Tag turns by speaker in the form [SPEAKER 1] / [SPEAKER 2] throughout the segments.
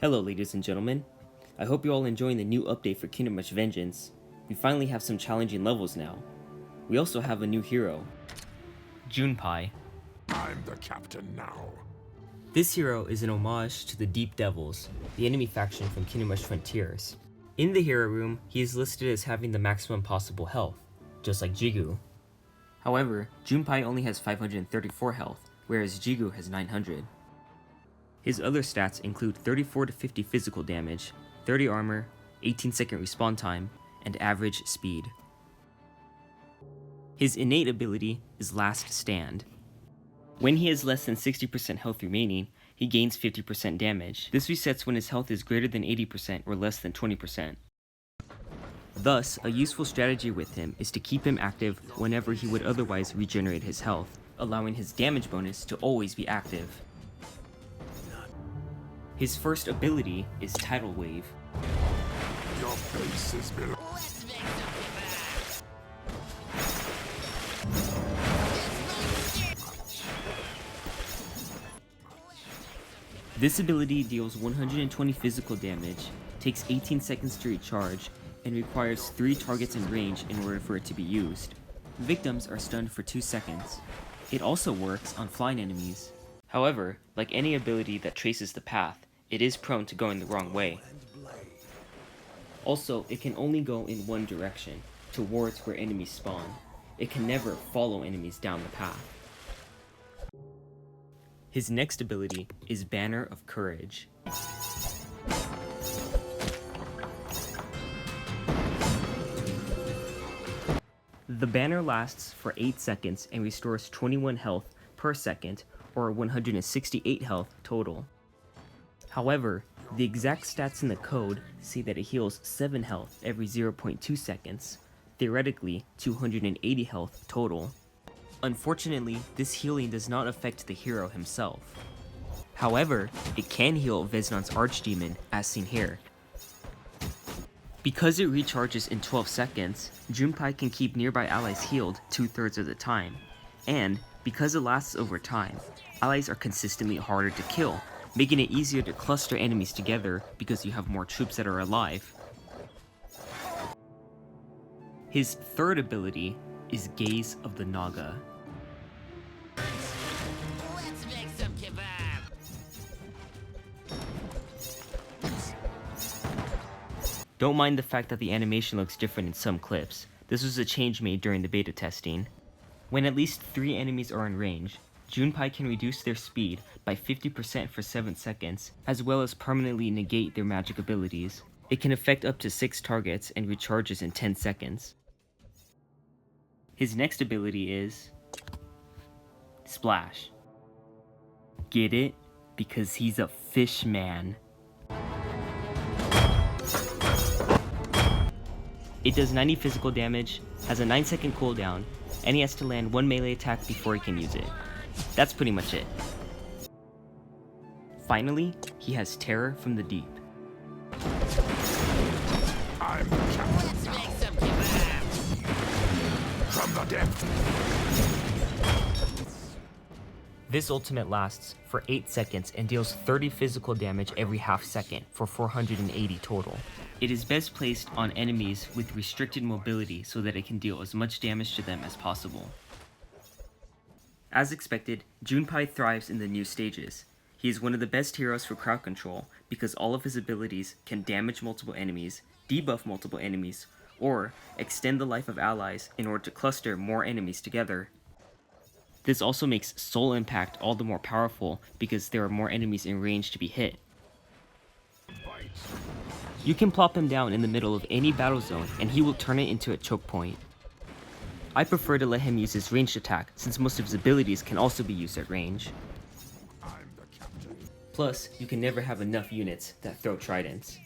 [SPEAKER 1] Hello ladies and gentlemen, I hope you're all enjoying the new update for Kingdom Rush Vengeance. We finally have some challenging levels now. We also have a new hero, Jun'pai.
[SPEAKER 2] I'm the captain now.
[SPEAKER 1] This hero is an homage to the Deep Devils, the enemy faction from Kingdom Rush Frontiers. In the hero room, he is listed as having the maximum possible health, just like Jigu. However, Jun'pai only has 534 health, whereas Jigu has 900. His other stats include 34 to 50 physical damage, 30 armor, 18-second respawn time, and average speed. His innate ability is Last Stand. When he has less than 60% health remaining, he gains 50% damage. This resets when his health is greater than 80% or less than 20%. Thus, a useful strategy with him is to keep him active whenever he would otherwise regenerate his health, allowing his damage bonus to always be active. His first ability is Tidal Wave.
[SPEAKER 2] Your face is below.
[SPEAKER 3] Let's make some
[SPEAKER 1] This ability deals 120 physical damage, takes 18 seconds to recharge, and requires 3 targets in range in order for it to be used. Victims are stunned for 2 seconds. It also works on flying enemies. However, like any ability that traces the path, it is prone to going the wrong way. Also, it can only go in one direction, towards where enemies spawn. It can never follow enemies down the path. His next ability is Banner of Courage. The banner lasts for 8 seconds and restores 21 health per second, or 168 health total. However, the exact stats in the code say that it heals 7 health every 0.2 seconds, theoretically 280 health total. Unfortunately, this healing does not affect the hero himself. However, it can heal Vesnon's Archdemon, as seen here. Because it recharges in 12 seconds, Jun'pai can keep nearby allies healed 2/3 of the time, and because it lasts over time, allies are consistently harder to kill, making it easier to cluster enemies together because you have more troops that are alive. His third ability is Gaze of the Naga.
[SPEAKER 3] Let's make some kebab.
[SPEAKER 1] Don't mind the fact that the animation looks different in some clips. This was a change made during the beta testing. When at least 3 enemies are in range, Jun'pai can reduce their speed by 50% for 7 seconds, as well as permanently negate their magic abilities. It can affect up to 6 targets and recharges in 10 seconds. His next ability is Splash. Get it? Because he's a fish man. It does 90 physical damage, has a 9-second cooldown, and he has to land 1 melee attack before he can use it. That's pretty much it. Finally, he has Terror from the Deep.
[SPEAKER 2] I'm the captain
[SPEAKER 3] Let's
[SPEAKER 2] now.
[SPEAKER 3] make some kebab.
[SPEAKER 2] From the depth.
[SPEAKER 1] This ultimate lasts for 8 seconds and deals 30 physical damage every half second for 480 total. It is best placed on enemies with restricted mobility so that it can deal as much damage to them as possible. As expected, Jun'pai thrives in the new stages. He is one of the best heroes for crowd control because all of his abilities can damage multiple enemies, debuff multiple enemies, or extend the life of allies in order to cluster more enemies together. This also makes Soul Impact all the more powerful because there are more enemies in range to be hit. You can plop him down in the middle of any battle zone and he will turn it into a choke point. I prefer to let him use his ranged attack since most of his abilities can also be used at range.
[SPEAKER 2] I'm the captain.
[SPEAKER 1] Plus, you can never have enough units that throw tridents.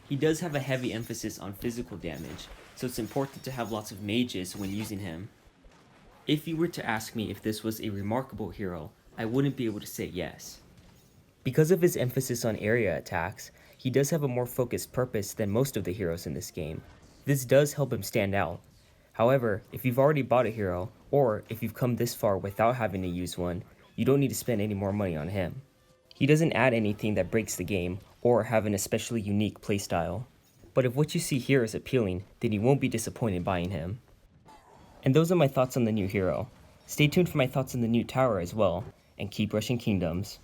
[SPEAKER 1] He does have a heavy emphasis on physical damage, so it's important to have lots of mages when using him. If you were to ask me if this was a remarkable hero, I wouldn't be able to say yes. Because of his emphasis on area attacks, he does have a more focused purpose than most of the heroes in this game. This does help him stand out. However, if you've already bought a hero, or if you've come this far without having to use one, you don't need to spend any more money on him. He doesn't add anything that breaks the game or have an especially unique playstyle. But if what you see here is appealing, then you won't be disappointed buying him. And those are my thoughts on the new hero. Stay tuned for my thoughts on the new tower as well, and keep rushing kingdoms.